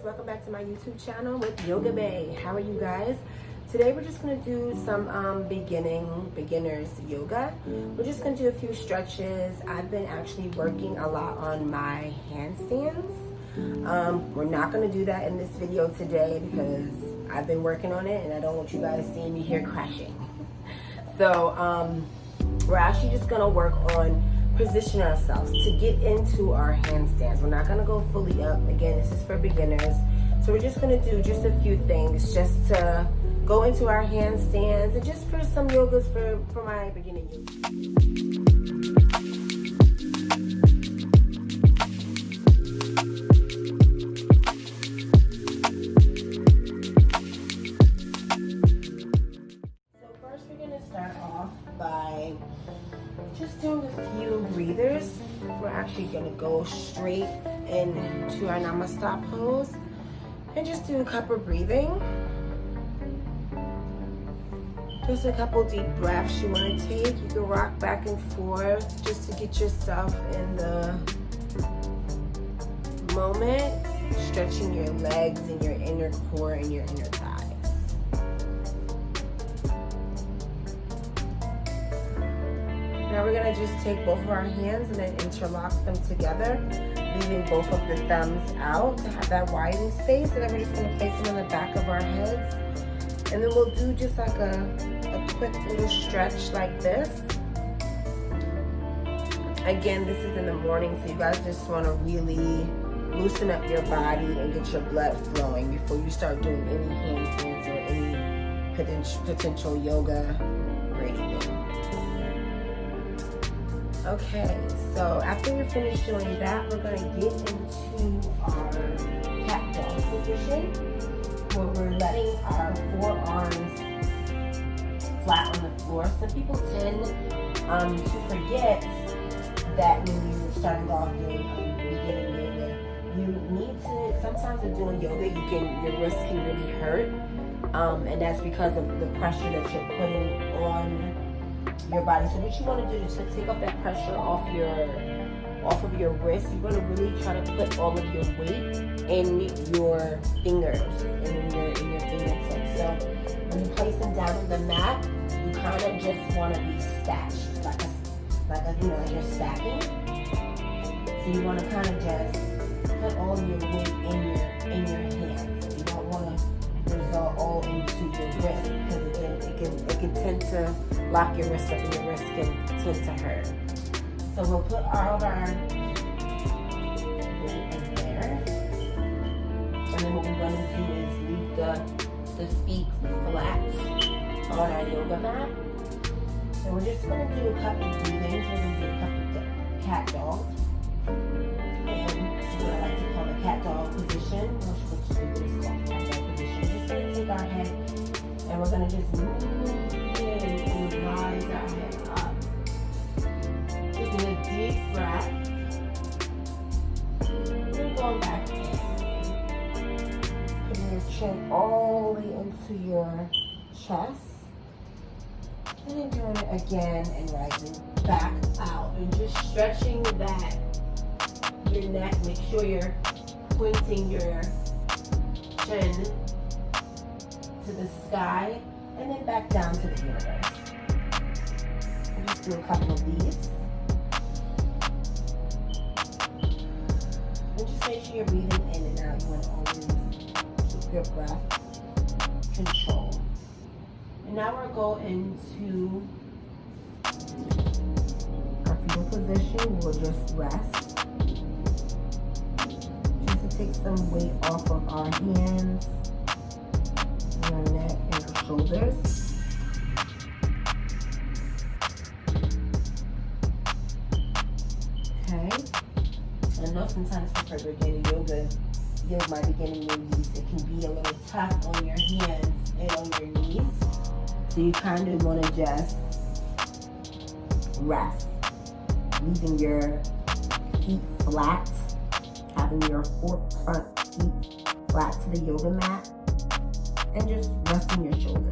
welcome back to my YouTube channel with Yoga Bay. How are you guys? Today we're just going to do some beginners yoga. We're just going to do a few stretches. I've been actually working a lot on my handstands. We're not going to do that in this video today because I've been working on it and I don't want you guys seeing me here crashing. So we're actually just going to work on position ourselves to get into our handstands. We're not going to go fully up. Again, this is for beginners. So we're just going to do just a few things just to go into our handstands and just for some yogas for my beginner yoga. Just doing a few breathers. We're actually going to go straight into our Namaste pose and just do a couple breathing. Just a couple deep breaths you want to take. You can rock back and forth just to get yourself in the moment, stretching your legs and your inner core and your inner thighs. Now we're going to just take both of our hands and then interlock them together, leaving both of the thumbs out to have that widening space. And then we're just going to place them on the back of our heads. And then we'll do just like a quick little stretch like this. Again, this is in the morning, so you guys just want to really loosen up your body and get your blood flowing before you start doing any handstands or any potential yoga or anything. Okay, so after we finish doing that, we're going to get into our cat dog position, where we're letting our forearms flat on the floor. Some people tend to forget that when you're starting off doing beginning yoga, you need to, sometimes when doing yoga, your wrists can really hurt, and that's because of the pressure that you're putting on your body. So what you want to do is to take off that pressure off of your wrist. You want to really try to put all of your weight in your fingers and in your fingertips. So when you place them down on the mat, you kind of just want to be stashed, like you're stacking. So you want to kind of just put all your weight in your hands. You don't want to result all into your wrist because it can tend to lock your wrist up and your wrist can tend to hurt. So we'll put all of our weight in there. And then what we're going to do is leave the feet flat on our yoga mat. And we're just going to do a couple breathings. We're going to do a couple of cat dogs. And this is what I like to call the cat dog position, which is called cat dog position. We're just going to take our head and we're going to just move and rise our head up. Taking a deep breath. And going back in. Putting your chin all the way into your chest. And then doing it again and rising back out. And just stretching your neck. Make sure you're pointing your chin to the sky. And then back down to the universe. We'll just do a couple of these. And just make sure you're breathing in and out. You want to always keep your breath control. And now we're going into our fetal position. We'll just rest. Just to take some weight off of our hands, our neck, and our shoulders. Okay. I know sometimes for beginning yoga, my beginning yogis, it can be a little tough on your hands and on your knees. So you kind of want to just rest, leaving your feet flat, having your front feet flat to the yoga mat, and just resting your shoulders.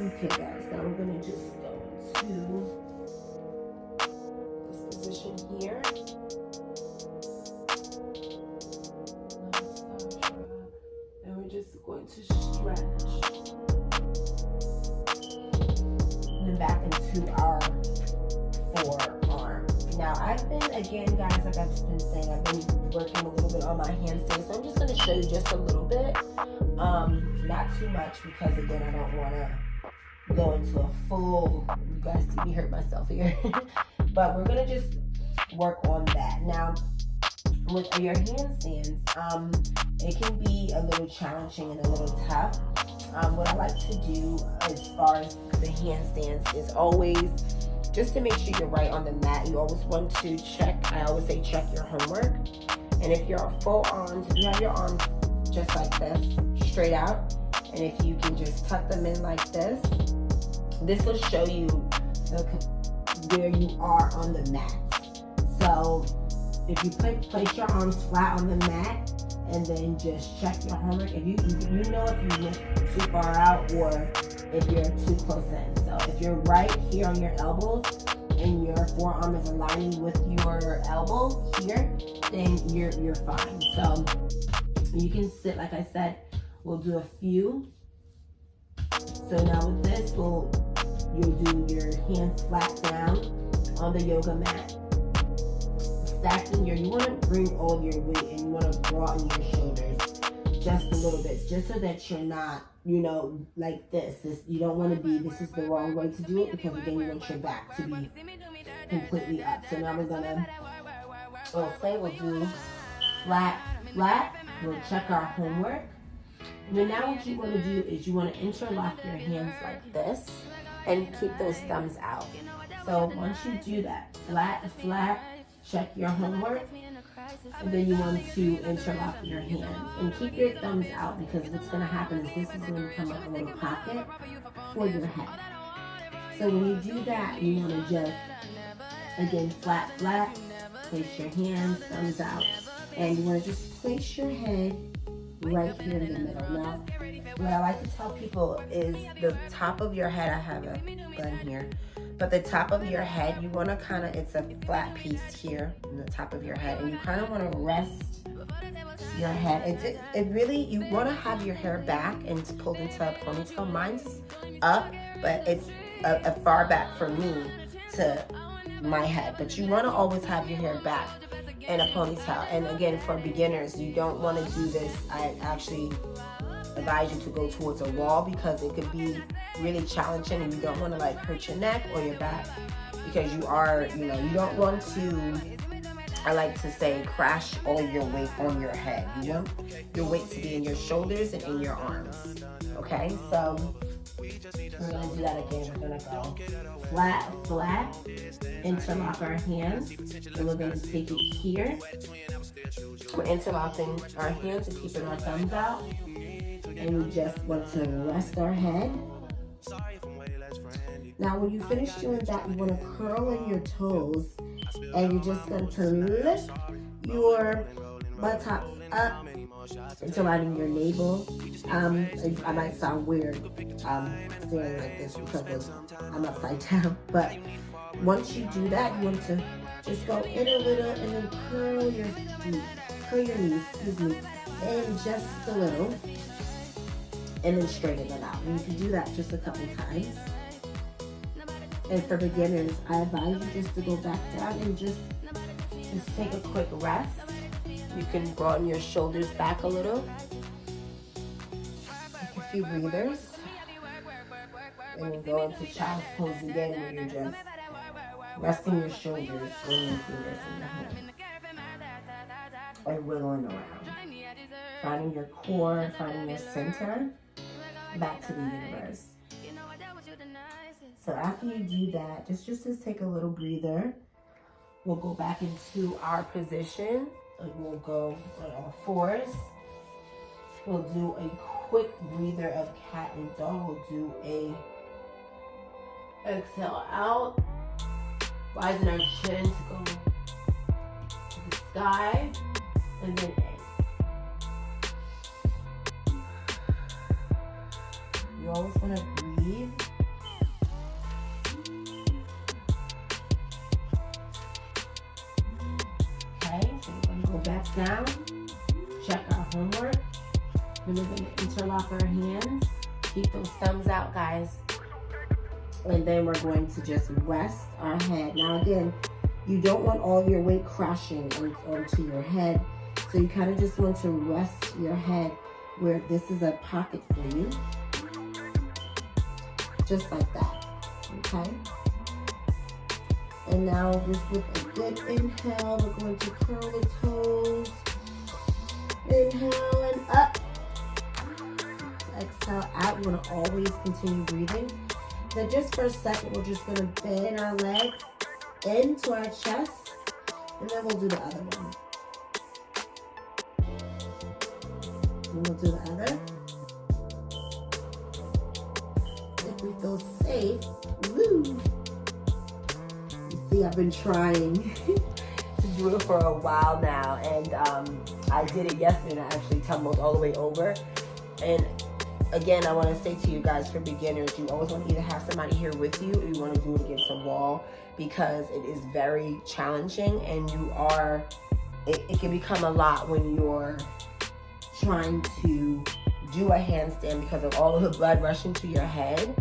Okay guys, now we're gonna just go into this position here. And we're just going to stretch. And then back into our forearm. Now I've been, again guys, like I've been saying, I've been working a little bit on my handstand. So I'm just gonna show you just a little bit. Not too much because again, I don't wanna go into a full, you guys see me hurt myself here. But we're gonna just work on that. Now, with your handstands, it can be a little challenging and a little tough. What I like to do as far as the handstands is always, just to make sure you're right on the mat, you always want to check, I always say check your homework. And if you're full arms, if you have your arms just like this, straight out, and if you can just tuck them in like this, this will show you where you are on the mat. So if you place your arms flat on the mat and then just check your homework, if you know if you went too far out or if you're too close in. So if you're right here on your elbows and your forearm is aligning with your elbow here, then you're fine. So you can sit, like I said, we'll do a few. So now with this, you'll do your hands flat down on the yoga mat. Stacking you want to bring all your weight and you want to broaden your shoulders just a little bit, just so that you're not, like this. You don't want to be, this is the wrong way to do it because again, you want your back to be completely up. So now we're gonna, we'll do flat, we'll check our homework. And then now what you want to do is you want to interlock your hands like this and keep those thumbs out. So once you do that, flat, check your homework, and then you want to interlock your hands and keep your thumbs out, because what's going to happen is this is going to come up a little pocket for your head. So when you do that, you want to just, again, flat, place your hands, thumbs out, and you want to just place your head right here in the middle. Now, what I like to tell people is the top of your head, I have a gun here, but the top of your head, you want to kind of, it's a flat piece here in the top of your head, and you kind of want to rest your head. It really, you want to have your hair back and it's pulled into a ponytail. Mine's up, but it's a far back for me to my head, but you want to always have your hair back in a ponytail. And again, for beginners, you don't want to do this. I actually advise you to go towards a wall because it could be really challenging and you don't want to like hurt your neck or your back, because you are, you don't want to, I like to say, crash all your weight on your head. You want your weight to be in your shoulders and in your arms. Okay, so we're going to do that again. We're going to go flat, interlock our hands, and we're going to take it here. We're interlocking our hands and keeping our thumbs out, and we just want to rest our head. Now when you finish doing that, you want to curl in your toes, and you're just going to lift your buttocks up until aligning your navel. I might sound weird standing like this because I'm upside down, but once you do that, you want to just go in a little and then curl your knees, in just a little, and then straighten them out. And you can do that just a couple times. And for beginners, I advise you just to go back down and just take a quick rest. You can broaden your shoulders back a little. Take a few breathers. And then go into child's pose again, where you're just resting your shoulders, rolling your fingers in your hand, and wiggling around. Finding your core, finding your center, back to the universe. So after you do that, just take a little breather. We'll go back into our position. And we'll go on all fours. We'll do a quick breather of cat and dog. We'll do a exhale out, rising our chin to go to the sky, and then you always want to breathe back down, check our homework. Then we're going to interlock our hands. Keep those thumbs out, guys. And then we're going to just rest our head. Now again, you don't want all your weight crashing onto your head. So you kind of just want to rest your head where this is a pocket for you. Just like that, okay? And now just with a good inhale, we're going to curl the toes. Inhale and up. Exhale out. You want to always continue breathing. Then just for a second, we're just going to bend our legs into our chest, and then we'll do the other one. And we'll do the other. If we feel safe, woo! You see, I've been trying to do it for a while now, and I did it yesterday, and I actually tumbled all the way over. And again, I want to say to you guys, for beginners, you always want to either have somebody here with you or you want to do it against a wall, because it is very challenging, and it can become a lot when you're trying to do a handstand because of all of the blood rushing to your head.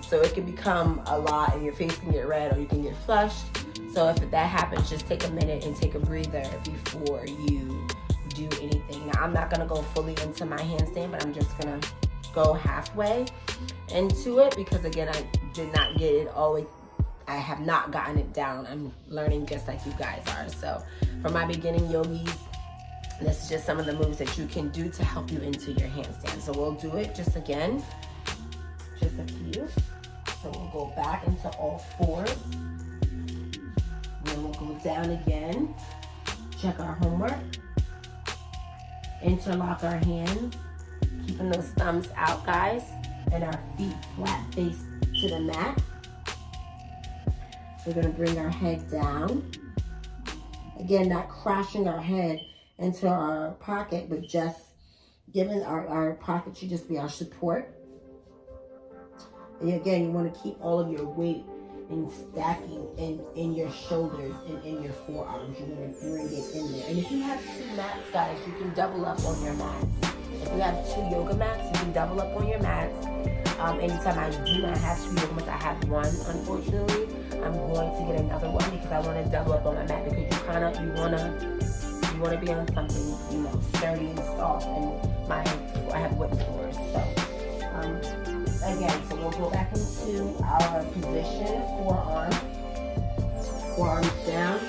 So it can become a lot, and your face can get red or you can get flushed. So if that happens, just take a minute and take a breather before you do anything. Now, I'm not gonna go fully into my handstand, but I'm just gonna go halfway into it, because again, I did not get it all the way. I have not gotten it down. I'm learning just like you guys are. So for my beginning yogis, this is just some of the moves that you can do to help you into your handstand. So we'll do it just again, just a few. So we'll go back into all fours. Then we'll go down again, check our homework. Interlock our hands, keeping those thumbs out, guys, and our feet flat face to the mat. We're gonna bring our head down. Again, not crashing our head into our pocket, but just giving our pocket should just be our support. And again, you wanna keep all of your weight and stacking in your shoulders and in your forearms. You're going to bring it in there. And if you have 2 mats, guys, you can double up on your mats. If you have 2 yoga mats, you can double up on your mats. Anytime I do not have 2 yoga mats, I have 1, unfortunately. I'm going to get another one because I want to double up on my mat, because you want to be on something, sturdy and soft. And I have wooden floors, so again, so we'll go back into our position, forearms down,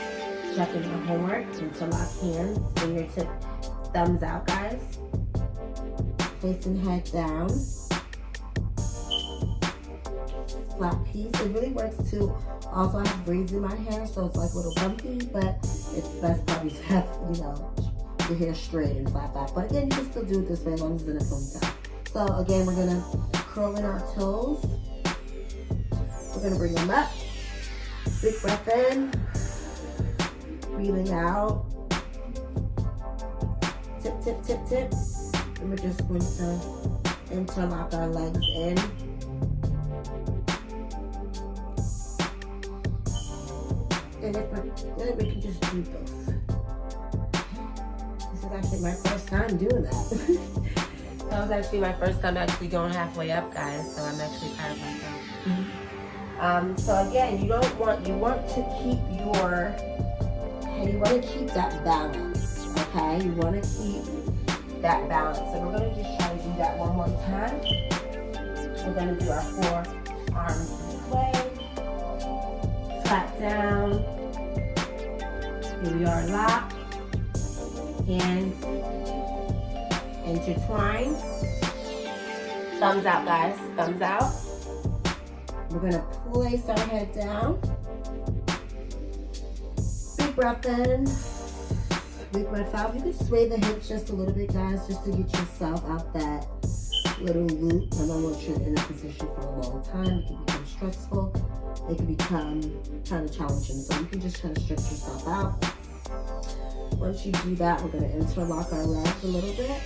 checking our homework, interlock hands, fingertip, thumbs out, guys. Facing head down. Flat piece. It really works to also have braids in my hair, so it's like a little bumpy, but it's best probably to have, your hair straight and flat back. But again, you can still do it this way as long as it's in a ponytail. So again, we're gonna curl in our toes. We're gonna bring them up. Big breath in. Breathing out. Tip, tip, tip, tip. And we're just going to interlock our legs in. And if we're good, we can just do both. This is actually my first time doing that. That was actually my first time actually going halfway up, guys, so I'm actually proud of myself. So again, you want to keep you want to keep that balance, okay? You want to keep that balance. So we're going to just try to do that one more time. We're going to do our forearms this way, flat down. Here we are, locked, hands intertwine. Thumbs out, guys. Thumbs out. We're going to place our head down. Big breath in. Big breath out. You can sway the hips just a little bit, guys, just to get yourself out that little loop. I don't want you in a position for a long time. It can become stressful. It can become kind of challenging. So you can just kind of stretch yourself out. Once you do that, we're going to interlock our legs a little bit.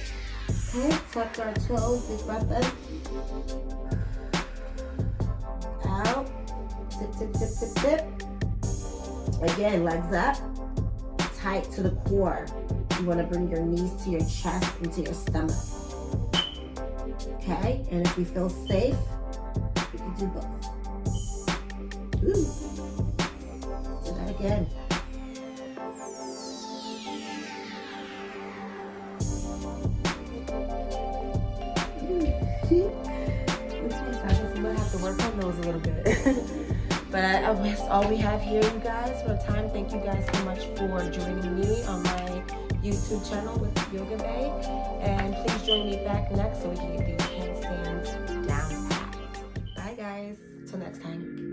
Okay, tuck our toes, big breath in. Out. Tip, tip, tip, tip, tip. Again, legs up. tight to the core. You want to bring your knees to your chest and to your stomach. Okay, and if you feel safe, you can do both. Ooh. Let's do that again. I'm gonna have to work on those a little bit. But that's all we have here, you guys, for time. Thank you guys so much for joining me on my YouTube channel with Yoga Bay. And please join me back next so we can get these handstands down pat. Bye, guys. Till next time.